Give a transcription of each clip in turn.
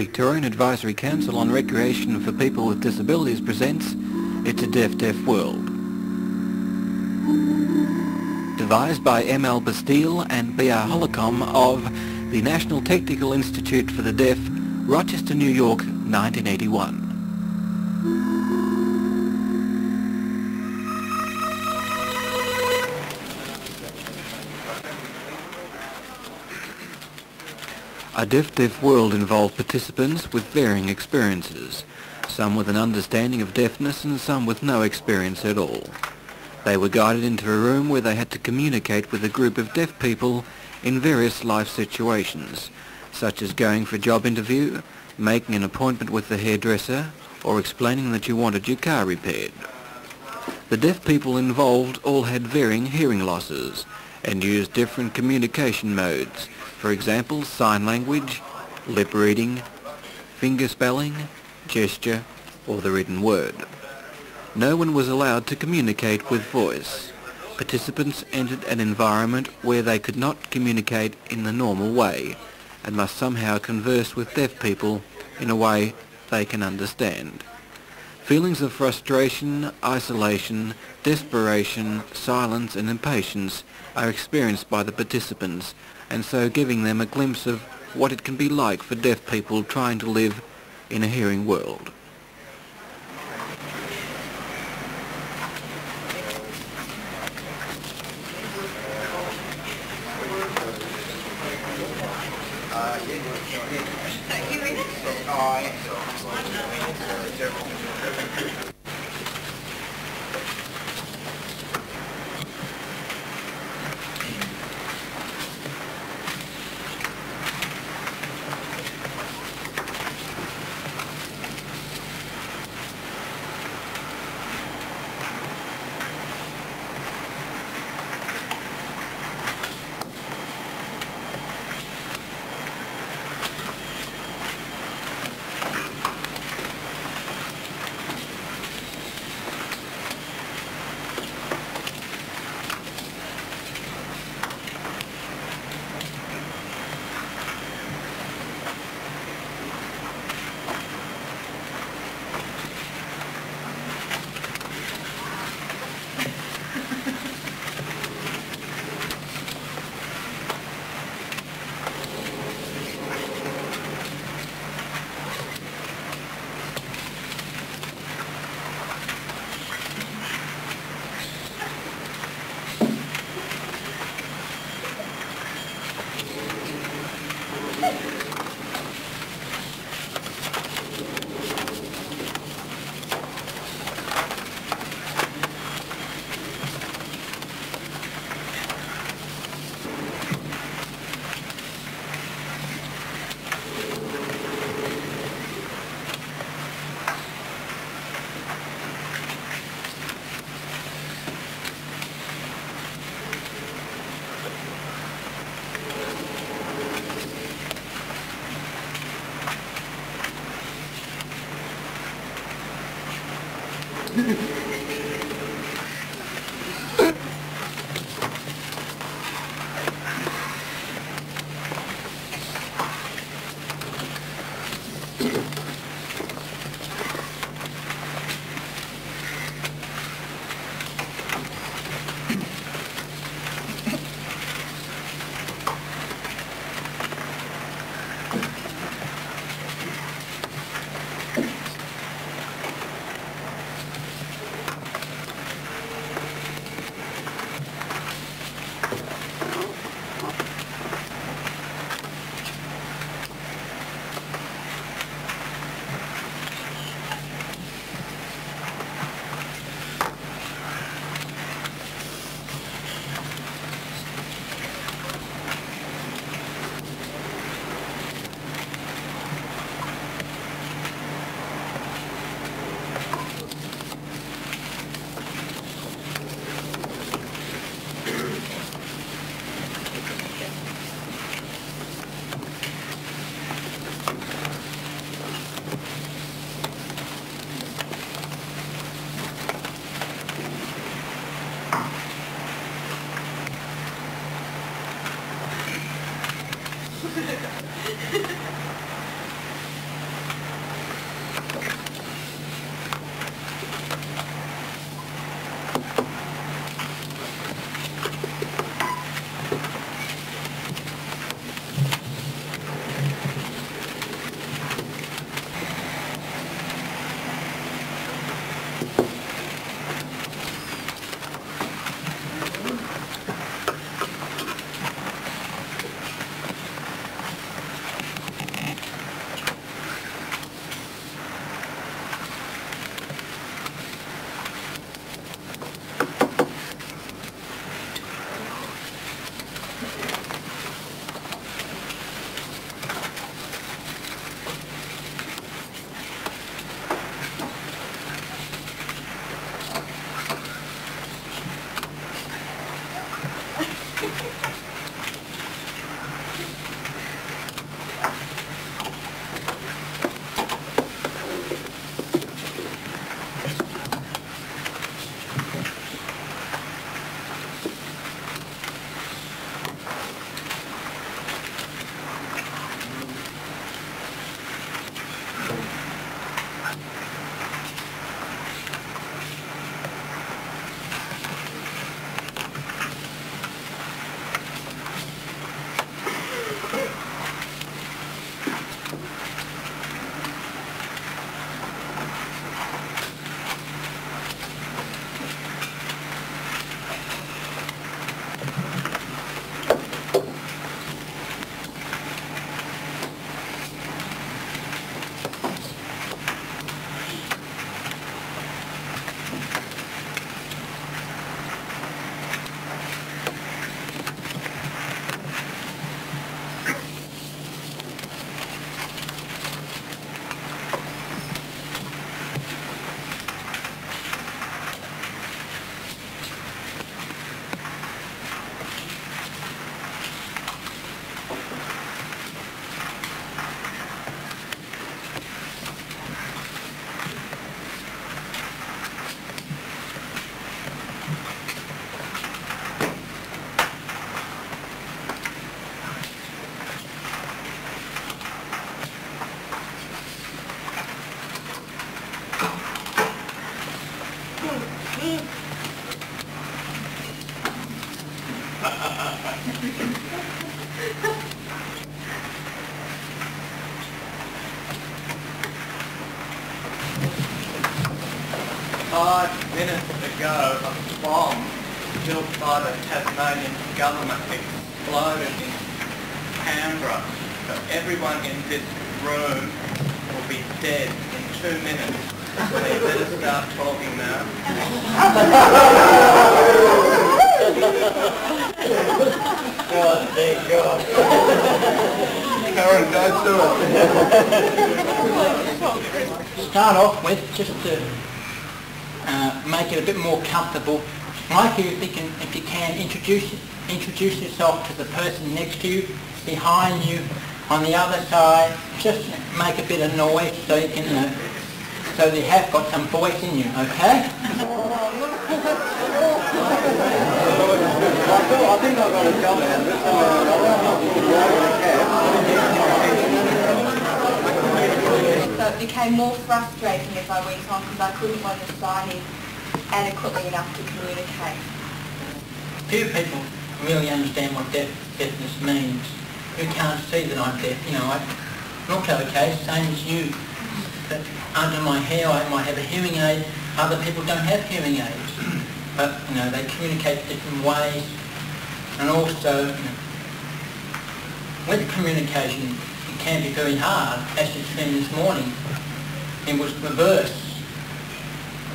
Victorian Advisory Council on Recreation for People with Disabilities presents It's a Deaf World. Devised by M.L. Bastille and B.R.Holcomb of the National Technical Institute for the Deaf, Rochester, New York, 1981. A Deaf World involved participants with varying experiences, some with an understanding of deafness and some with no experience at all. They were guided into a room where they had to communicate with a group of deaf people in various life situations, such as going for a job interview, making an appointment with the hairdresser, or explaining that you wanted your car repaired. The deaf people involved all had varying hearing losses and used different communication modes. For example, sign language, lip reading, finger spelling, gesture, or the written word. No one was allowed to communicate with voice. Participants entered an environment where they could not communicate in the normal way and must somehow converse with deaf people in a way they can understand. Feelings of frustration, isolation, desperation, silence and impatience are experienced by the participants, and so giving them a glimpse of what it can be like for deaf people trying to live in a hearing world. Minutes ago, a bomb built by the Tasmanian government exploded in Canberra. So everyone in this room will be dead in 2 minutes. So you better start talking now. God, thank God. Karen, go to it. Start off with, just to make it a bit more comfortable, like if you can introduce yourself to the person next to you, behind you, on the other side. Just make a bit of noise so you can, so you have got some voice in you. Okay? I think I've got a job out of it. So it became more frustrating as I went on because I couldn't run the signing adequately enough to communicate. Few people really understand what deafness means. Who can't see that I'm deaf. You know, I look okay, same as you. But under my hair I might have a hearing aid. Other people don't have hearing aids. But, you know, they communicate different ways. And also, you know, with communication, it can be very hard. As you've seen this morning, it was reversed.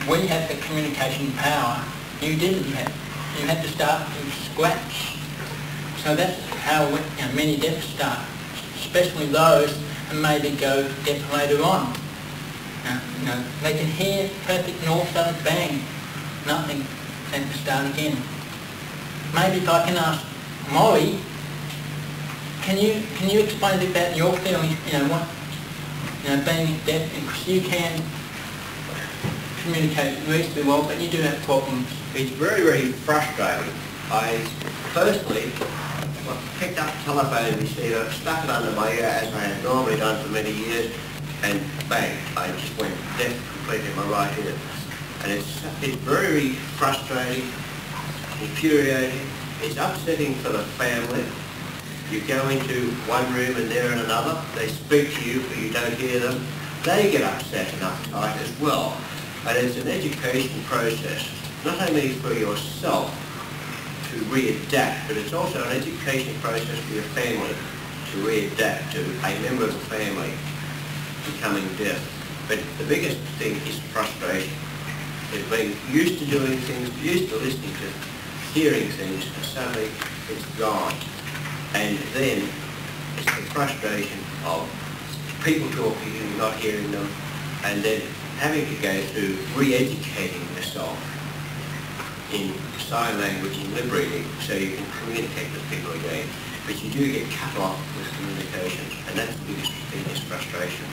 We had the communication power. You didn't have. You had to start from scratch. So that's how many deaf start, especially those who maybe go deaf later on. You know, they can hear perfect and all of a sudden, bang, nothing, and start again. Maybe if I can ask Molly, can you explain a bit about your feelings? You know what? You know, being deaf, because you can communicate reasonably well, but you do have problems. It's very, very frustrating. I personally picked up the telephone receiver, stuck it under my ear as I had normally done for many years, and bang, I just went deaf completely in my right ear. And it's very, very frustrating, infuriating, it's upsetting for the family. You go into one room and they're in another, they speak to you but you don't hear them, they get upset and uptight as well. And it's an education process, not only for yourself to readapt, but it's also an education process for your family to readapt to a member of the family becoming deaf. But the biggest thing is frustration. It's being used to doing things, used to listening to, hearing things, and suddenly it's gone. And then it's the frustration of people talking and not hearing them, and then having to go through re-educating yourself in sign language and lip reading so you can communicate with people again. But you do get cut off with communication, and that's the biggest thing, is frustration.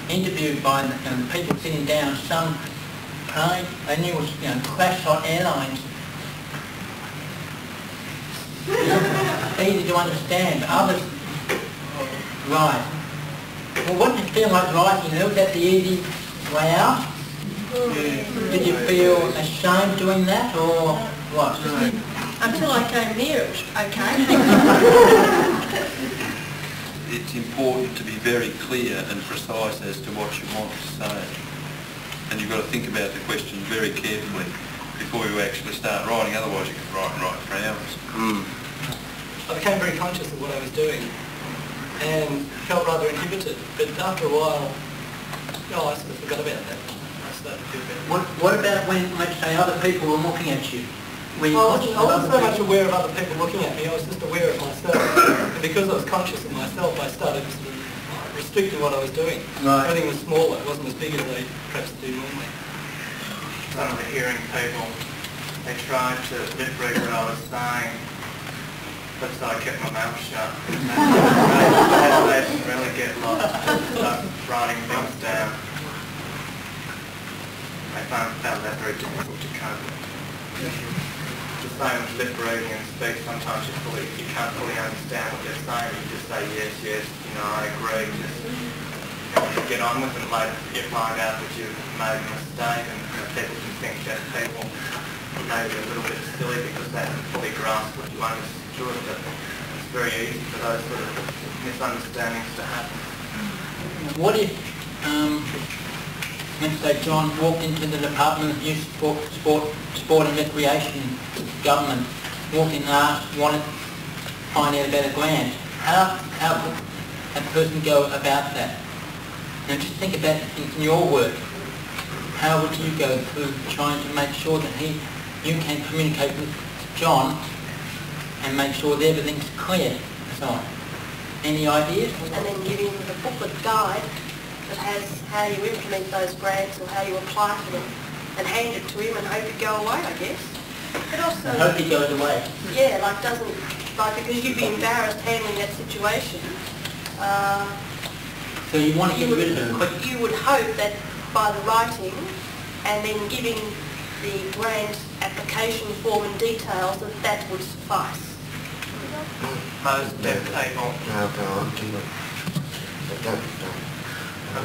Interviewed by the people sitting down, some plane, they knew it was Crash Hot Airlines. Easy to understand, but others, right. Well, what did it feel like writing? Was that the easy way out? Did you feel ashamed doing that, or what? Until I came near it, okay. It's important to be very clear and precise as to what you want to say. And you've got to think about the question very carefully before you actually start writing, otherwise you can write and write for hours. I became very conscious of what I was doing and felt rather inhibited, but after a while, I sort of forgot about that. I started to feel better. What about when, let's say, other people were looking at you? I wasn't so much aware of other people looking at me, I was just aware of myself. And because I was conscious of myself, I started sort of restricting what I was doing. Right. Everything was smaller, it wasn't as big as they perhaps do normally. Some of the hearing people, they tried to lip read what I was saying, but so I kept my mouth shut. They didn't really get lost, just start writing things down. I found that very difficult to cope with. The same with lip reading and speech, sometimes you can't fully understand what they're saying, you just say yes, yes, I agree, just get on with it, and later you find out that you've made a mistake, and people can think that people may be a little bit silly because they haven't fully grasped what you understood, but it's very easy for those sort of misunderstandings to happen. What if, let's say John walked into the Department of Youth, Sport and Recreation government, walked in and asked, wanted to find out about a grant. How would that person go about that? Now just think about it in your work. How would you go through trying to make sure that you can communicate with John and make sure that everything's clear? So, any ideas? And then give him the booklet guide that has how you implement those grants or how you apply for them, and hand it to him and hope it go away, I guess. But also, I hope it goes away. Yeah, because you'd be embarrassed handling that situation. So you want to get rid of it. But you would hope that by the writing and then giving the grant application form and details, that would suffice. Most deaf people have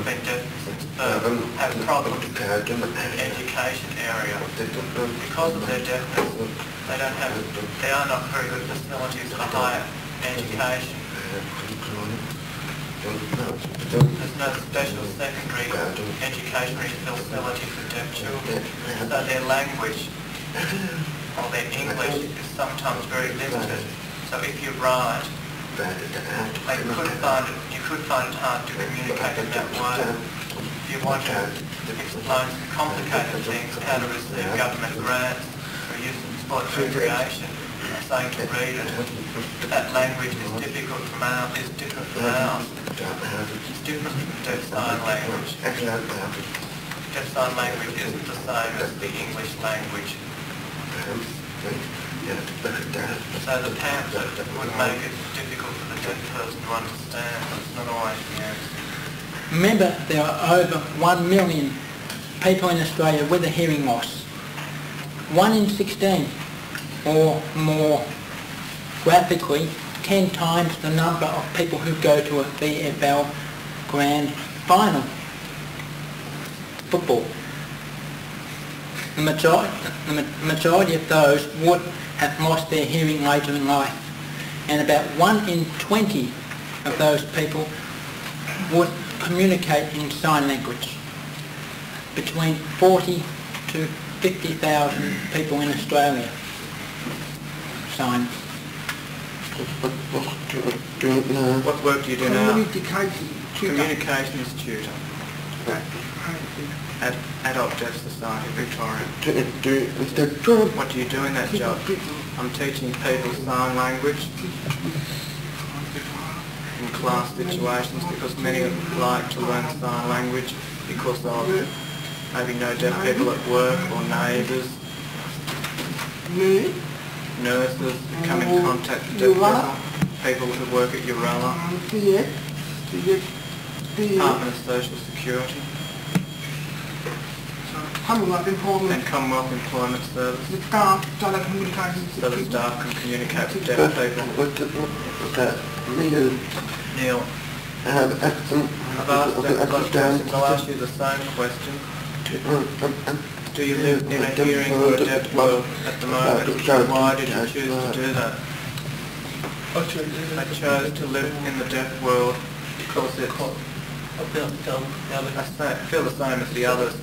been deaf since birth, have problems in the education area. Because of their deafness, they are not very good facilities for higher education. There's no special secondary educational facility for deaf children, so their language or their English is sometimes very limited. So if you write, you could find it hard to communicate in that way. If you want to explain complicated things, how to receive government grants for use in sport and recreation, saying to read it, that language is difficult from ours, is different from ours. It's different from deaf sign language. Deaf sign language isn't the same as the English language. So the pamphlet would make it difficult for the deaf person to understand, but it's not always the answer. Remember, there are over 1 million people in Australia with a hearing loss. 1 in 16, or more graphically, 10 times the number of people who go to a VFL Grand Final football. The majority of those would have lost their hearing later in life, and about 1 in 20 of those people would communicate in sign language. Between 40 to 50,000 people in Australia sign. What work do you do now? Communications tutor at Adult Deaf Society, Victorian. What do you do in that job? I'm teaching people sign language in class situations because many like to learn sign language because of maybe no deaf people at work or neighbours, nurses who come in contact with deaf people who work at Urella, Department of Social Security, and Commonwealth Employment Service, so the staff can communicate with deaf people. Neil. I've asked a lot of questions. I'll ask you the same question. Do you live in a hearing or a deaf world at the moment? Why did you choose to do that? I chose to live in the deaf world because I feel the same as the others.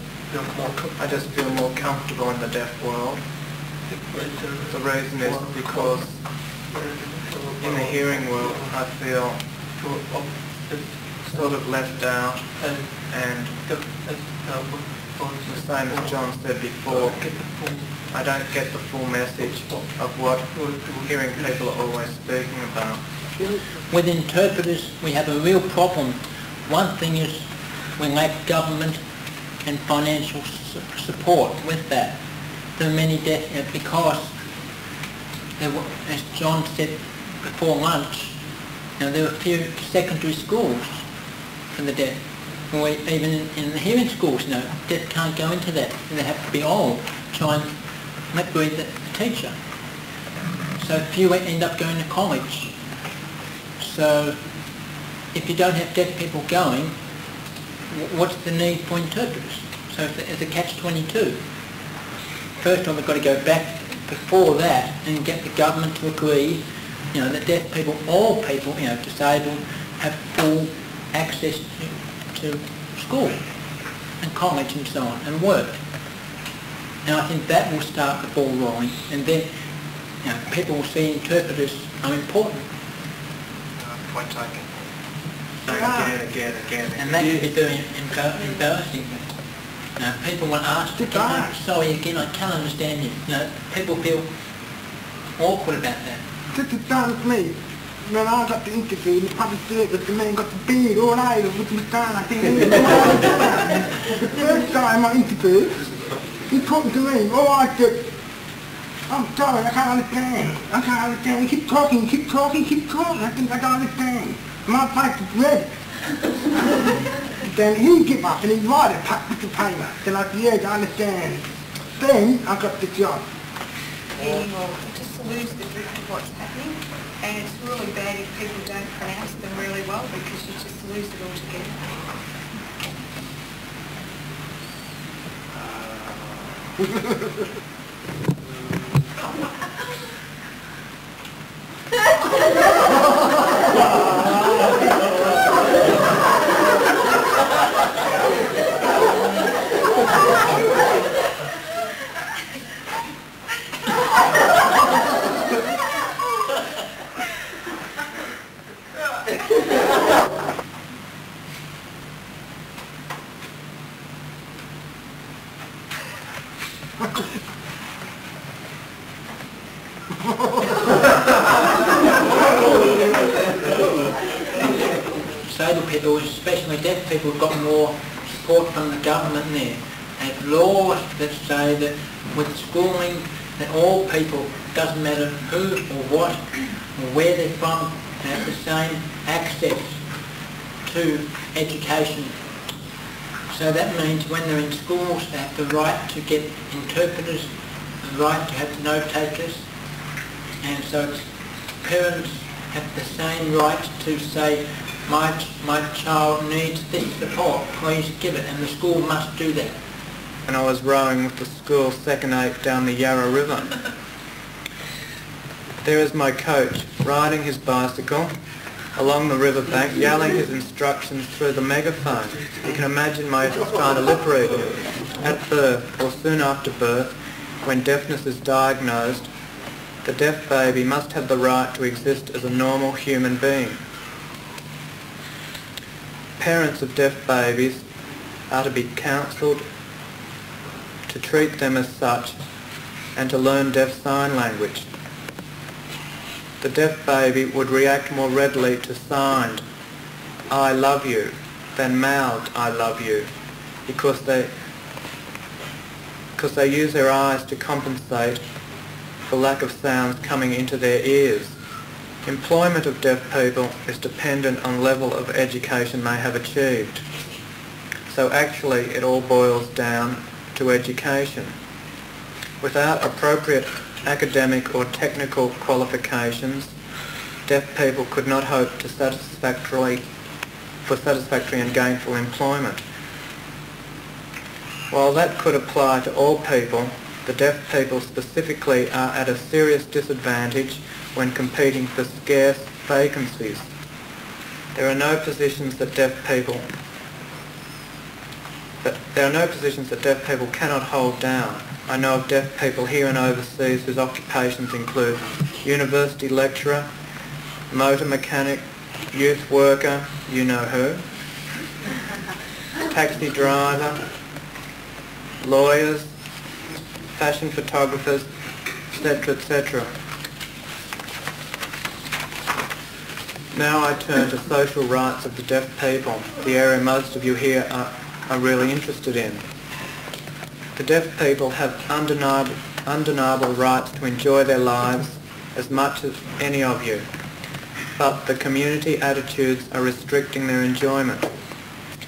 I just feel more comfortable in the deaf world. The reason is because in the hearing world I feel sort of left out, and the same as John said before, I don't get the full message of what hearing people are always speaking about. With interpreters we have a real problem. One thing is we lack government and financial support with that. There are many deaf, because there were, as John said before lunch, there were few secondary schools for the deaf. Or even in the hearing schools, deaf can't go into that. They have to be old, try and lip-read the teacher. So few end up going to college. So if you don't have deaf people going, what's the need for interpreters? So it's a catch-22. First of all, we've got to go back before that and get the government to agree, that deaf people, all people, disabled, have full access to school and college and so on, and work. And I think that will start the ball rolling, and then people will see interpreters are important. Point taken. Again. And that can be very embarrassing. People will ask, "I'm sorry again, I can't understand you." People feel awkward about that. This is done with me. When I got the interview, the public service, the man got the beard all over with the gun. I think the first time I interviewed, he talking to me. Oh, I said, "I'm sorry, I can't understand. I can't understand. Keep talking. I think I don't understand. My face is red." Then he give up and he write a piece of paper. Then I said, "Yes, I understand." Then I got the job. Anymore, you just lose the drift of what's happening, and it's really bad if people don't pronounce them really well because you just lose it altogether. Disabled people, especially deaf people, have got more support from the government there. They have laws that say that with schooling, that all people, doesn't matter who or what or where they're from, they have the same access to education. So that means when they're in schools, they have the right to get interpreters, the right to have note takers, and so parents have the same right to say, my child needs this support, please give it, and the school must do that. And I was rowing with the school second 8 down the Yarra River. There is my coach, riding his bicycle along the riverbank, yelling his instructions through the megaphone. You can imagine Moses trying to lip read him. At birth, or soon after birth, when deafness is diagnosed, the deaf baby must have the right to exist as a normal human being. Parents of deaf babies are to be counselled to treat them as such and to learn deaf sign language. The deaf baby would react more readily to signed "I love you" than mouthed "I love you" because they use their eyes to compensate for lack of sounds coming into their ears. Employment of deaf people is dependent on level of education they have achieved. So actually it all boils down to education. Without appropriate academic or technical qualifications, deaf people could not hope to satisfactorily for satisfactory and gainful employment. While that could apply to all people, the deaf people specifically are at a serious disadvantage when competing for scarce vacancies. There are no positions that deaf people cannot hold down. I know of deaf people here and overseas whose occupations include university lecturer, motor mechanic, youth worker, you know who, taxi driver, lawyers, fashion photographers, etc., etc. Now I turn to social rights of the deaf people, the area most of you here are really interested in. The deaf people have undeniable rights to enjoy their lives as much as any of you, but the community attitudes are restricting their enjoyment.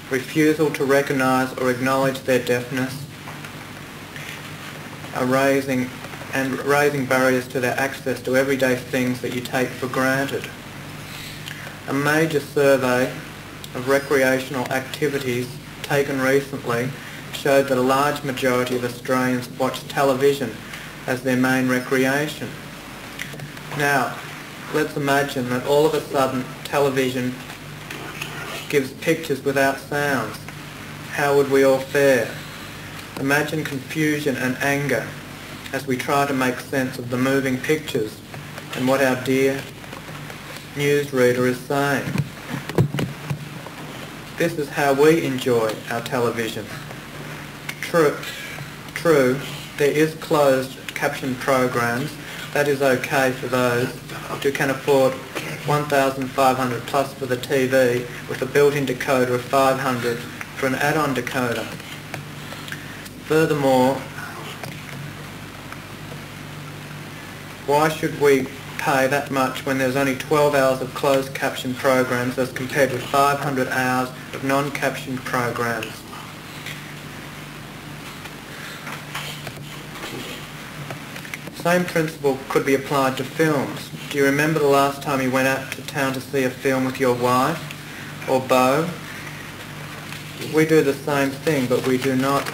Refusal to recognise or acknowledge their deafness are raising barriers to their access to everyday things that you take for granted. A major survey of recreational activities taken recently showed that a large majority of Australians watch television as their main recreation. Now, let's imagine that all of a sudden television gives pictures without sounds. How would we all fare? Imagine confusion and anger as we try to make sense of the moving pictures and what our dear newsreader is saying. This is how we enjoy our television. True, there is closed caption programs. That is okay for those who can afford $1,500 plus for the TV with a built-in decoder of $500 for an add-on decoder. Furthermore, why should we pay that much when there's only 12 hours of closed caption programs as compared with 500 hours of non-captioned programs? Same principle could be applied to films. Do you remember the last time you went out to town to see a film with your wife or beau? We do the same thing, but we do not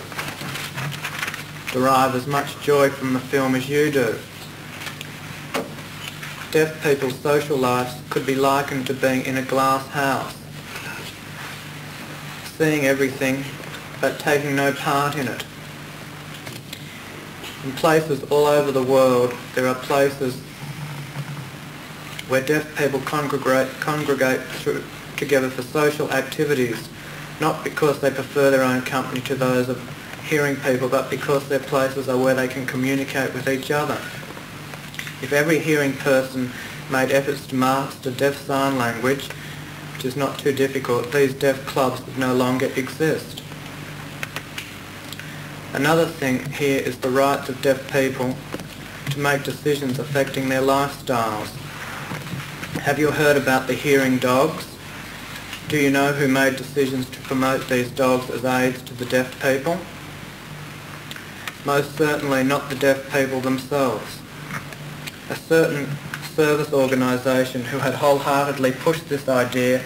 derive as much joy from the film as you do. Deaf people's social lives could be likened to being in a glass house, seeing everything but taking no part in it. In places all over the world, there are places where deaf people congregate together for social activities, not because they prefer their own company to those of hearing people, but because their places are where they can communicate with each other. If every hearing person made efforts to master deaf sign language, which is not too difficult, these deaf clubs would no longer exist. Another thing here is the rights of deaf people to make decisions affecting their lifestyles. Have you heard about the hearing dogs? Do you know who made decisions to promote these dogs as aids to the deaf people? Most certainly not the deaf people themselves. A certain service organisation who had wholeheartedly pushed this idea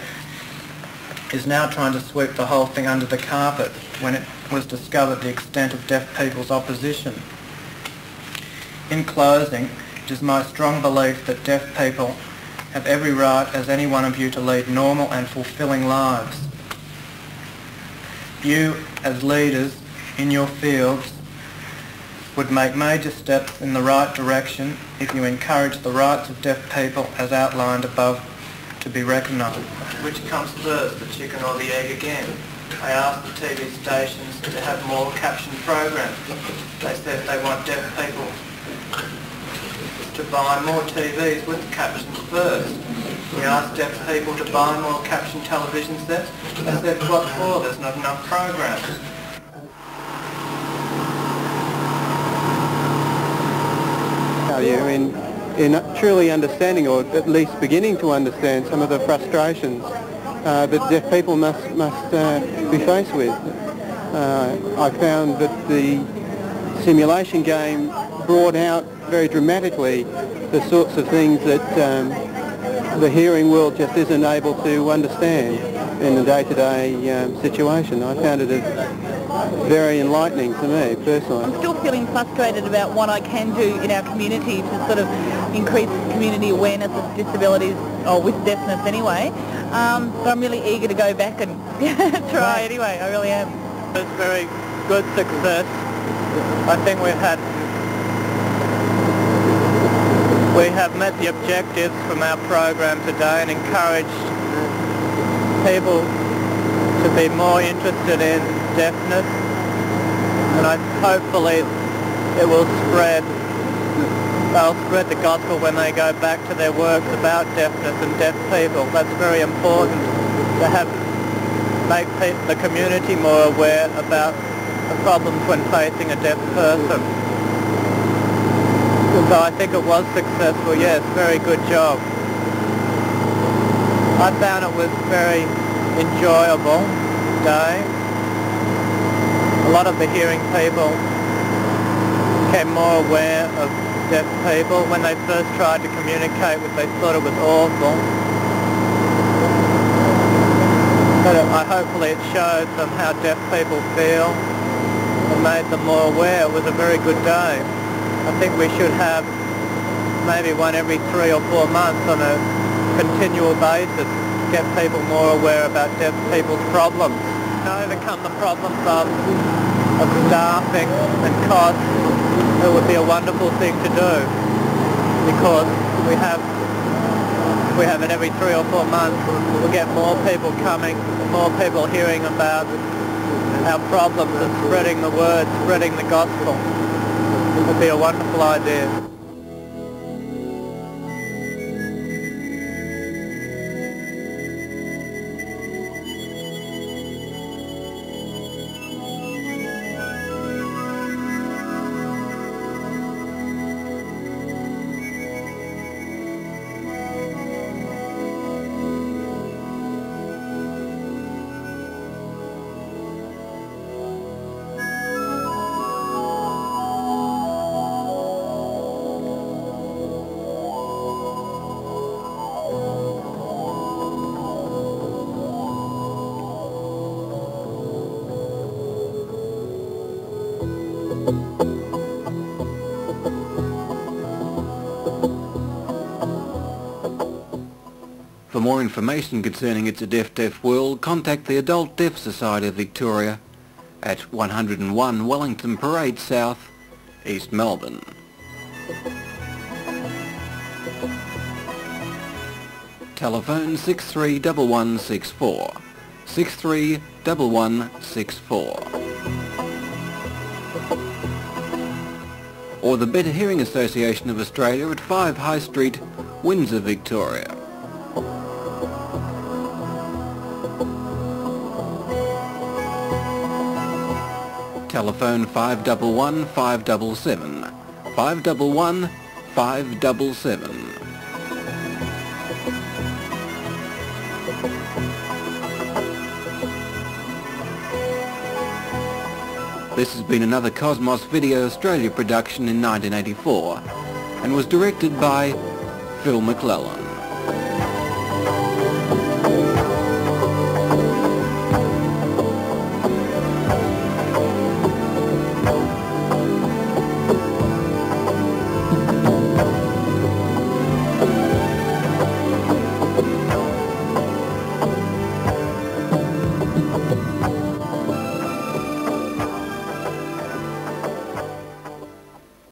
is now trying to sweep the whole thing under the carpet when it was discovered the extent of deaf people's opposition. In closing, it is my strong belief that deaf people have every right as any one of you to lead normal and fulfilling lives. You, as leaders in your fields, would make major steps in the right direction if you encourage the rights of deaf people as outlined above to be recognised. Which comes first, the chicken or the egg again? I asked the TV stations to have more captioned programs. They said they want deaf people to buy more TVs with captions first. We asked deaf people to buy more captioned television sets. They said, what for? There's not enough programs. Are you in truly understanding, or at least beginning to understand, some of the frustrations that deaf people must be faced with? I found that the simulation game brought out very dramatically the sorts of things that the hearing world just isn't able to understand. in the day-to-day situation. I found it very enlightening to me personally. I'm still feeling frustrated about what I can do in our community to sort of increase community awareness of disabilities, or with deafness anyway. But I'm really eager to go back and try anyway. I really am. It's very good success. I think we have met the objectives from our program today and encouraged people to be more interested in deafness, and hopefully it will spread. They'll spread the gospel when they go back to their works about deafness and deaf people. That's very important to make the community more aware about the problems when facing a deaf person. So I think it was successful, yes, very good job. I found it was very enjoyable day. A lot of the hearing people became more aware of deaf people. When they first tried to communicate with, they thought it was awful. But hopefully it showed them how deaf people feel and made them more aware. It was a very good day. I think we should have maybe one every 3 or 4 months on a continual basis, get people more aware about deaf people's problems. To overcome the problems of staffing and costs, it would be a wonderful thing to do, because we have it every 3 or 4 months. We'll get more people coming, more people hearing about our problems and spreading the word, spreading the gospel. It would be a wonderful idea. For more information concerning It's a Deaf World, contact the Adult Deaf Society of Victoria at 101 Wellington Parade South, East Melbourne. Telephone 631164, 631164. Or the Better Hearing Association of Australia at 5 High Street, Windsor, Victoria. Telephone 511 577, 511 577. This has been another Cosmos Video Australia production in 1984 and was directed by Phil McClellan.